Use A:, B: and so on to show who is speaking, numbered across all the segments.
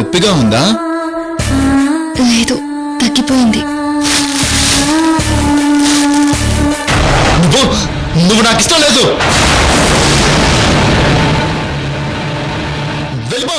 A: నొప్పిగా ఉందా?
B: లేదు, తగ్గిపోయింది.
A: నువ్వు నాకు ఇష్టం లేదు. వెళ్ళిపో.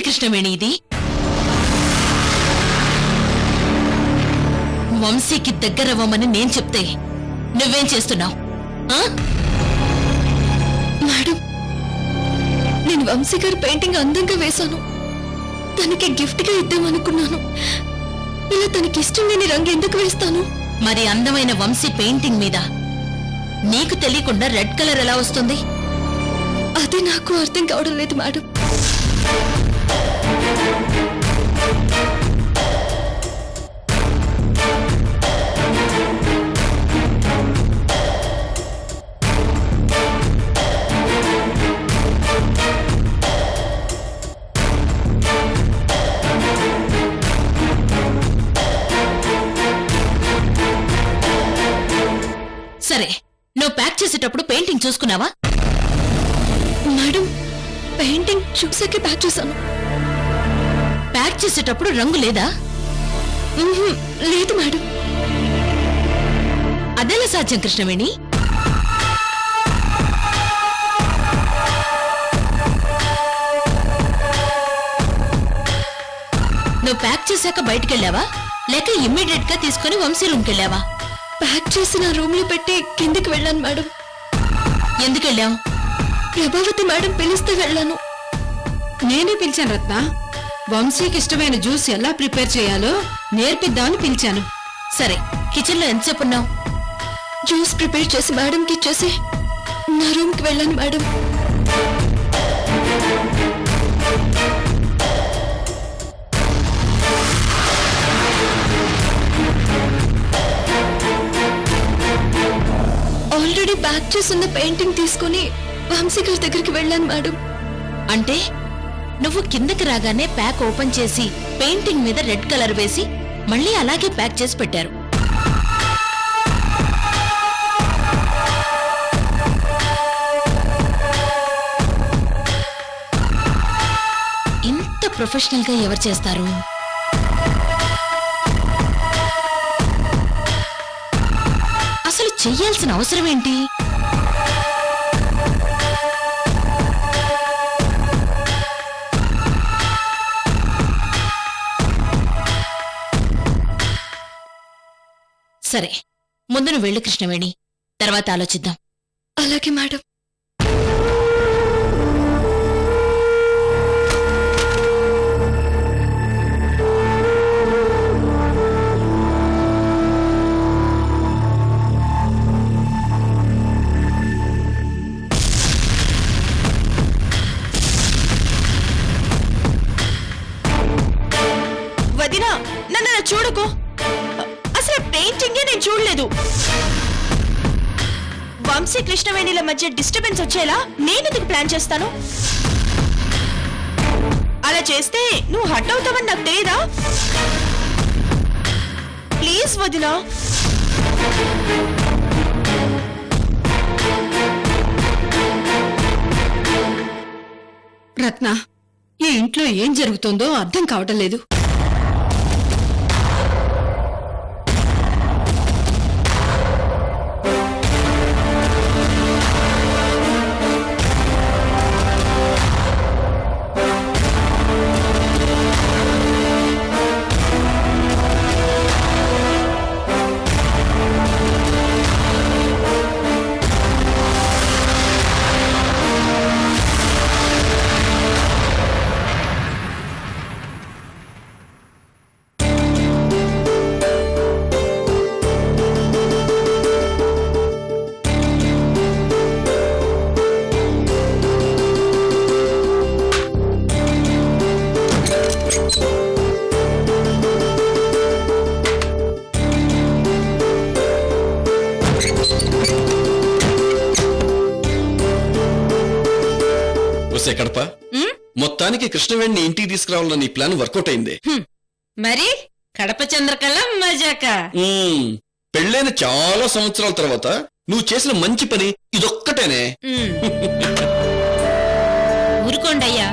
C: కృష్ణవేణి, ఇది వంశీకి దగ్గరవ్వమని నేను చెప్తే నువ్వేం చేస్తున్నావు?
B: మేడం, నేను వంశీ గారి పెయింటింగ్ అందంగా వేశాను. తనకి గిఫ్ట్ గా ఇద్దామనుకున్నాను. ఇలా తనకి ఇష్టం లేని రంగు ఎందుకు వేస్తాను?
C: మరి అందమైన వంశీ పెయింటింగ్ మీద నీకు తెలియకుండా రెడ్ కలర్ ఎలా వస్తుంది?
B: అది నాకు అర్థం కావడం లేదు మేడం.
C: సరే, నువ్వు ప్యాక్ చేసేటప్పుడు పెయింటింగ్ చూసుకున్నావా?
B: మేడం, పెయింటింగ్ చూసాకే ప్యాక్ చేశాను.
C: ప్యాక్ చేసేటప్పుడు రంగు లేదా?
B: లేదు మేడం.
C: అదెలా సాధ్యం కృష్ణవేణి? నువ్వు ప్యాక్ చేశాక బయటికెళ్ళావా, లేక ఇమ్మీడియట్ గా తీసుకుని వంశీ రూమ్కి వెళ్ళావా?
B: ప్యాక్ చేసిన రూమ్ లో పెట్టి కిందికి వెళ్ళాను మేడం.
C: ఎందుకెళ్ళావు?
B: ప్రభావతి మేడం పిలిస్తే వెళ్ళాను.
D: నేనే పిలిచాను రత్న. వంశీకి ఇష్టమైన జ్యూస్ ఎలా ప్రిపేర్ చేయాలో నేర్పిద్దామని పిలిచాను.
C: సరే, కిచెన్ లో ఎంతసేపు ఉన్నావు?
B: జ్యూస్ ప్రిపేర్ చేసి మేడంకి ఇచ్చేసి నా రూమ్ కి వెళ్ళాను మేడం. ఆల్రెడీ ప్యాక్ చేస్తున్న పెయింటింగ్ తీసుకుని వంశీ గారి దగ్గరికి వెళ్ళాను మేడం.
C: అంటే నువ్వు కిందకి రాగానే ప్యాక్ ఓపెన్ చేసి పెయింటింగ్ మీద రెడ్ కలర్ వేసి మళ్ళీ అలాగే ప్యాక్ చేసి పెట్టారు. ఇంత ప్రొఫెషనల్ గా ఎవరు చేస్తారు? అసలు చెయ్యాల్సిన అవసరం ఏంటి? సరే, ముందు నువ్వు వెళ్ళు కృష్ణవేణి, తర్వాత ఆలోచిద్దాం.
B: అలాగే మేడం.
C: వదినా, నన్ను చూడకు. అసలు పెయింటింగే నేను చూడలేదు. వంశీ కృష్ణవేణిల మధ్య డిస్టర్బెన్స్ వచ్చేలా నేనెందుకు ప్లాన్ చేస్తాను?
E: అలా చేస్తే నువ్వు హట్ అవుతావని నాకు తెలియదా? ప్లీజ్ వదినా.
D: రత్న, ఈ ఇంట్లో ఏం జరుగుతుందో అర్థం కావటం లేదు.
A: వస్తే కడప, మొత్తానికి కృష్ణవేణిని ఇంటికి తీసుకురావాలన్న నీ ప్లాన్ వర్కౌట్ అయింది.
C: మరి కడప చంద్రకళ మజాక.
A: పెళ్ళైన చాలా సంవత్సరాల తర్వాత నువ్వు చేసిన మంచి పని ఇదొక్కటేనే.
C: ఊరుకోండయ్యా,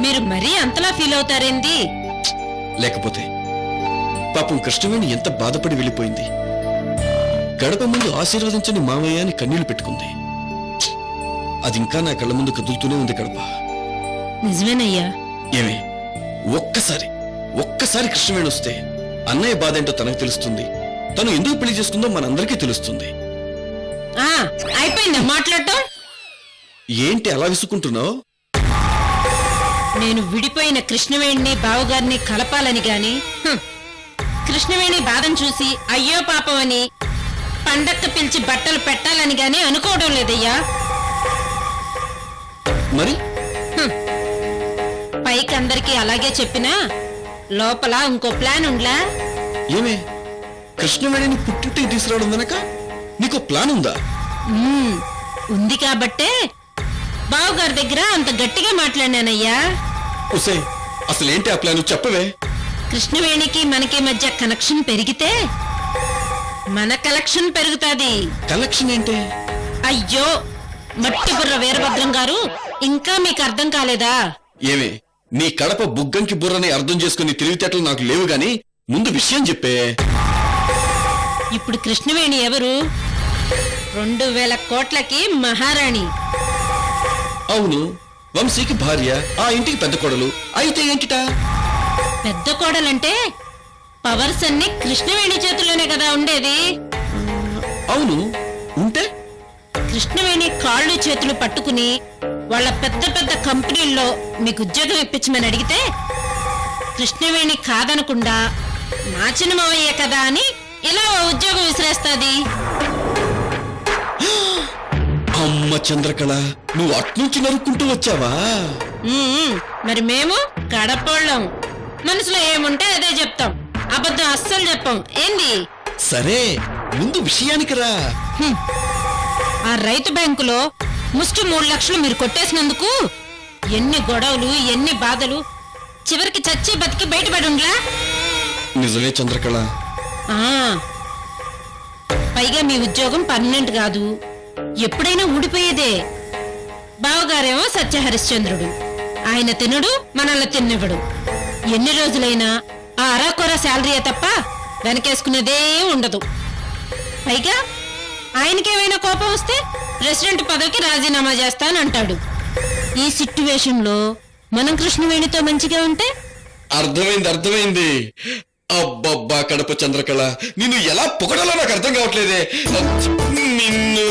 C: మీరు మరీ అంతలా ఫీల్ అవుతారేంది?
A: లేకపోతే పాపం కృష్ణవేణి ఎంత బాధపడి వెళ్ళిపోయింది. గడప ముందు ఆశీర్వదించని మామయ్య అని కన్నీళ్లు పెట్టుకుంది. అది ఇంకా నా కళ్ళ ముందు కదులుతూనే ఉంది గడప.
C: నిజమేనయ్యా.
A: ఏమే, ఒక్కసారి కృష్ణవేణి వస్తే అన్నయ్య బాధ ఏంటో తనకు తెలుస్తుంది. తను ఎందుకు పెళ్లి చేసుకుందో మనందరికీ తెలుస్తుంది.
C: అయిపోయిందా మాట్లాడటం?
A: ఏంటి అలా విసుకుంటున్నావు?
C: నేను విడిపోయిన కృష్ణవేణిని బావగారిని కలపాలని గాని, కృష్ణవేణి బాధను చూసి అయ్యో పాపం అని పండక్క పిలిచి బట్టలు పెట్టాలని గాని అనుకోవడం లేదయ్యా.
A: మరి
C: పైకి అందరికీ అలాగే చెప్పినా లోపల ఇంకో ప్లాన్ ఉండ్లా.
A: ఏమే, కృష్ణవేణిని పుట్టింటికి తీసుకురావడం వెనక నీకో ప్లాన్ ఉందా?
C: ఉంది కాబట్టే బావగారి దగ్గర అంత గట్టిగా మాట్లాడినానయ్యా.
A: ఉసే, అసలేంటి ఆ ప్లాన్ చెప్పవే.
C: కృష్ణవేణికి మనకి మధ్య కనెక్షన్ పెరిగితే మన కలెక్షన్ పెరుగుతాది.
A: కలెక్షన్ ఏంటి?
C: అయ్యో మట్టి బుర్ర వీరభద్రం గారు, ఇంకా మీకు అర్థం కాలేదా?
A: ఏమే, నీ కడప బుగ్గంకి బుర్రని అర్థం చేసుకుని తెలివితేటలు నాకు లేవు గాని ముందు విషయం చెప్పే.
C: ఇప్పుడు కృష్ణవేణి ఎవరు? 2000 కోట్లకి మహారాణి.
A: అవును, వంశీకి భార్య, ఆ ఇంటికి పెద్ద కోడలు. అయితే ఏంటిటా?
C: పెద్ద కోడలంటే పవర్స్ అన్ని కృష్ణవేణి చేతుల్లోనే కదా ఉండేది.
A: అవును, ఉంటే
C: కృష్ణవేణి కాళ్ళు చేతులు పట్టుకుని వాళ్ళ పెద్ద పెద్ద కంపెనీల్లో మీకు ఉద్యోగం ఇప్పించమని అడిగితే కృష్ణవేణి కాదనకుండా మా చిన్నమయ్యే కదా అని ఇలా ఉద్యోగం విసిరేస్తాది.
A: అమ్మ చంద్రకళ, నువ్వు అట్నుంచి నరుక్కుంటూ వచ్చావా?
C: మరి మేము కడపోళ్ళం, మనసులో ఏముంటే అదే చెప్తాం, అబద్ధం అస్సలు చెప్పం. ఏంది?
A: సరే, ముందు విషయానికి రా.
C: ఆ రైతు బ్యాంకులో ముష్టి 3 లక్షలు మీరు కొట్టేసినందుకు ఎన్ని గొడవలు, ఎన్ని బాధలు, చివరికి చచ్చి బతికి బయటపడి ఉండ్లా.
A: నిజమే చంద్రకళ.
C: పైగా మీ ఉద్యోగం పర్మనెంట్ కాదు, ఎప్పుడైనా ఊడిపోయేదే. బావగారేమో సత్యహరిశ్చంద్రుడు, ఆయన తినడు, మనల్ని తిన్నివ్వడు. ఎన్ని రోజులైనా ఆ అరాకొర శాలరీయే తప్ప వెనకేసుకునేదే ఉండదు. పైగా ఆయనకేమైనా కోపం వస్తే ప్రెసిడెంట్ పదవికి రాజీనామా చేస్తానంటాడు. ఈ సిట్యువేషన్ లో మనం కృష్ణవేణితో మంచిగా ఉంటే?
A: అర్థమైంది. అబ్బబ్బా కడప చంద్రకళ, నిన్ను ఎలా పొగడాలో నాకు అర్థం కావట్లేదే. నిన్ను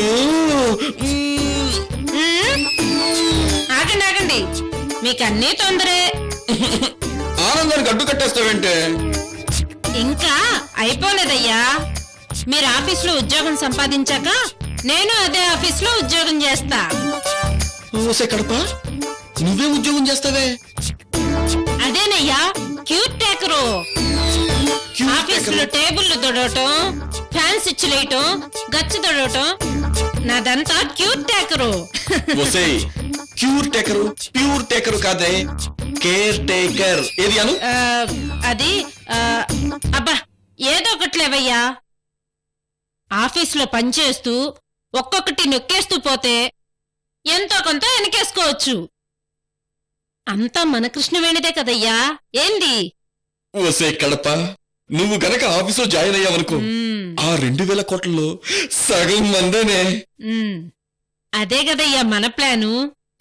C: ఆగండి, మీకు అన్నీ తొందరే.
A: ఆనందానికి అడ్డు కట్టేస్తావేంటే?
C: ఇంకా అయిపోలేదయ్యా. మీరు ఆఫీసులో ఉద్యోగం సంపాదించాక నేను అదే ఆఫీసులో ఉద్యోగం చేస్తా.
A: ఓసే కడప, నువ్వే ఉద్యోగం చేస్తావే?
C: అదేనయ్యా, క్యూట్ టేకరు. ఆఫీసులో టేబుల్లు తొడవటం, ఫ్యాన్ స్విచ్ లేయటం, గచ్చు తొడవటం, నాదంతా క్యూట్ టేకరు.
A: ఓసే, క్యూర్ టేకరు ప్యూర్ టేకరు కాదే, కేర్ టేకర్ ఏది అను
C: ఆ, అది ఆ, అబ్బా ఏదో ఒకట్లేవయ్యా ఆఫీసులో పనిచేస్తూ ఒక్కొక్కటి నొక్కేస్తూ పోతే ఎంతో కొంత వెనకేసుకోవచ్చు అంతా మన కృష్ణవేణిదే కదయ్యా ఏంది
A: ఓసే కడప నువ్వు గనక ఆఫీసులో జాయిన్ అయ్యావనుకో
C: ఉమ్,
A: ఆ 2,000 కోట్లలో సగం మందేనే
C: ఉమ్. అదే కదయ్యా మన ప్లాను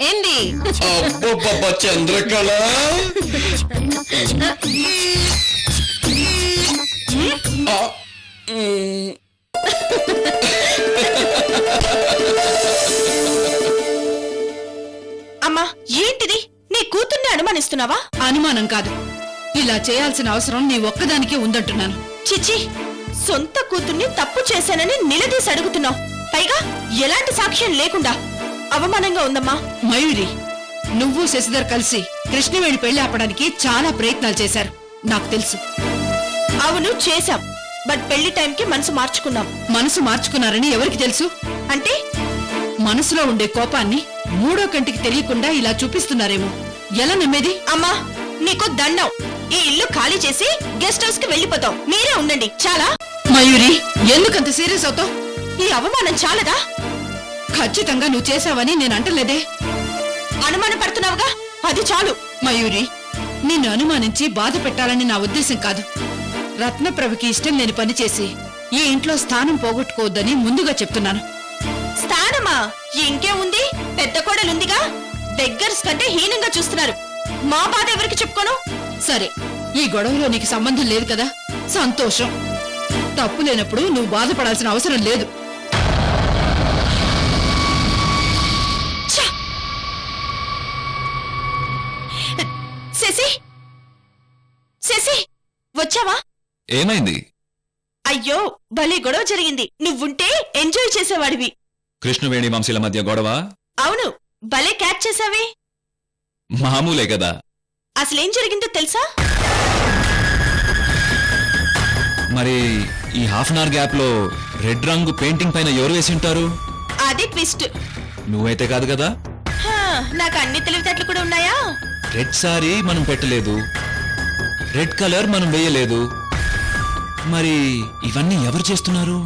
C: ఏంది
A: అబ్బబ్బబ్బ చంద్రకళ ఆ, మ్,
E: అమ్మా ఏంటిది నీ కూతుర్ని అనుమానిస్తున్నావా?
D: అనుమానం కాదు, ఇలా చేయాల్సిన అవసరం నీ ఒక్కదానికే ఉందంటున్నాను.
E: చిచి, సొంత కూతుర్ని తప్పు చేశానని నిలదీసి అడుగుతున్నావు, పైగా ఎలాంటి సాక్ష్యం లేకుండా. అవమానంగా ఉందమ్మా.
D: మయూరి, నువ్వు శశిధర్ కలిసి కృష్ణవేణి పెళ్లి ఆపడానికి చాలా ప్రయత్నాలు చేశారు, నాకు తెలుసు.
E: అవును చేశాం, బట్ పెళ్లి టైంకి మనసు మార్చుకున్నాం.
D: మనసు మార్చుకున్నారని ఎవరికి తెలుసు?
E: అంటే
D: మనసులో ఉండే కోపాన్ని మూడో కంటికి తెలియకుండా ఇలా చూపిస్తున్నారేమో. ఎలా నమ్మేది?
E: అమ్మా నీకు దండం. ఈ ఇల్లు ఖాళీ చేసి గెస్ట్ హౌస్ కి వెళ్ళిపోతాం. మీరే ఉండండి. చాలా.
D: మయూరి, ఎందుకంత సీరియస్ అవుతావు?
E: ఈ అవమానం చాలదా?
D: ఖచ్చితంగా నువ్వు చేశావని నేను అంటలేదే.
E: అనుమానం పడుతున్నావుగా, అది చాలు.
D: మయూరి, నిన్ను అనుమానించి బాధ పెట్టాలని నా ఉద్దేశం కాదు. రత్నప్రభకి ఇష్టం లేని పని చేసి ఈ ఇంట్లో స్థానం పోగొట్టుకోవద్దని ముందుగా చెప్తున్నాను.
E: స్థానమా? ఇంకేముంది, పెద్ద కోడలుందిగా. బెగ్గర్స్ కంటే హీనంగా చూస్తున్నారు. మా బాధ ఎవరికి చెప్పుకోను?
D: సరే, ఈ గొడవలో నీకు సంబంధం లేదు కదా, సంతోషం. తప్పు లేనప్పుడు నువ్వు బాధపడాల్సిన అవసరం లేదు.
E: ఛ! శశి, శశి వచ్చావా?
F: ఏమైంది?
E: అయ్యో భలే గొడవ జరిగింది. నువ్వుంటే ఎంజాయ్ చేసేవాడివి.
F: కృష్ణవేణి వంశీల మధ్య గొడవ?
E: అవును, భలే క్యాచ్ చేసావే.
F: మామూలే కదా.
E: అసలేం జరిగిందో తెలుసా?
F: మరి ఈ హాఫ్ అన్ అవర్ గ్యాప్ లో రెడ్ రంగు పెయింటింగ్ పైన ఎవరు వేసి ఉంటారు?
E: అది ట్విస్ట్.
F: నువ్వైతే కాదు కదా.
E: హా, నాకు అన్ని తెలివితేటలు కూడా ఉన్నాయా?
F: రెడ్ సారీ మనం పెట్టలేదు, రెడ్ కలర్ మనం వేయలేదు. మరి ఇవన్నీ ఎవరు చేస్తున్నారు?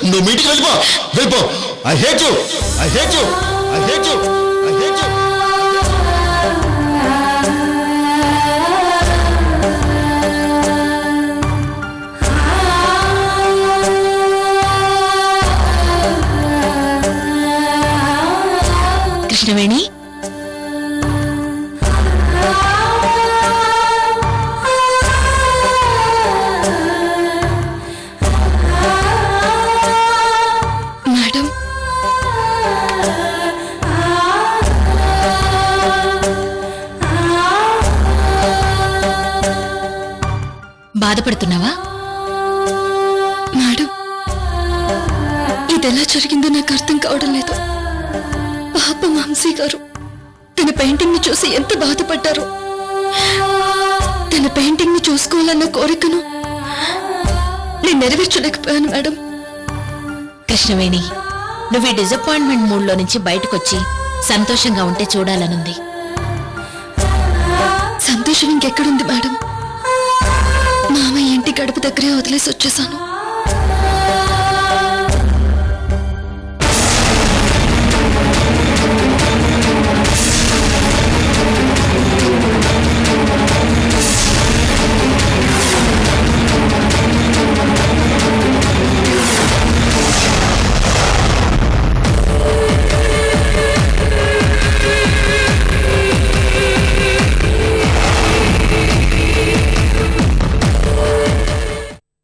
G: నువ్వు మీటింగ్ వెళ్ళిపో వెళ్ళిపో. I hate you, I hate you, I hate you, I hate you.
C: Krishnaveni,
B: madam,
C: బాధపడుతున్నావా?
B: మేడం, ఇదెలా జరిగిందో నాకు అర్థం కావడం లేదు. పాప వంశీ గారు తన పెయింటింగ్ ని చూసి ఎంత బాధపడ్డారో. తన పెయింటింగ్ ని చూసుకోవాలన్న కోరికను నేను నెరవేర్చలేకపోయాను మేడం.
C: కృష్ణవేణి, నువ్వు ఈ డిసప్పాయింట్మెంట్ మూడ్లో నుంచి బయటకొచ్చి సంతోషంగా ఉంటే చూడాలనుంది.
B: సంతోషం ఇంకెక్కడుంది మేడం? మామయ్య ఇంటి గడప దగ్గరే వదిలేసి వచ్చేసాను.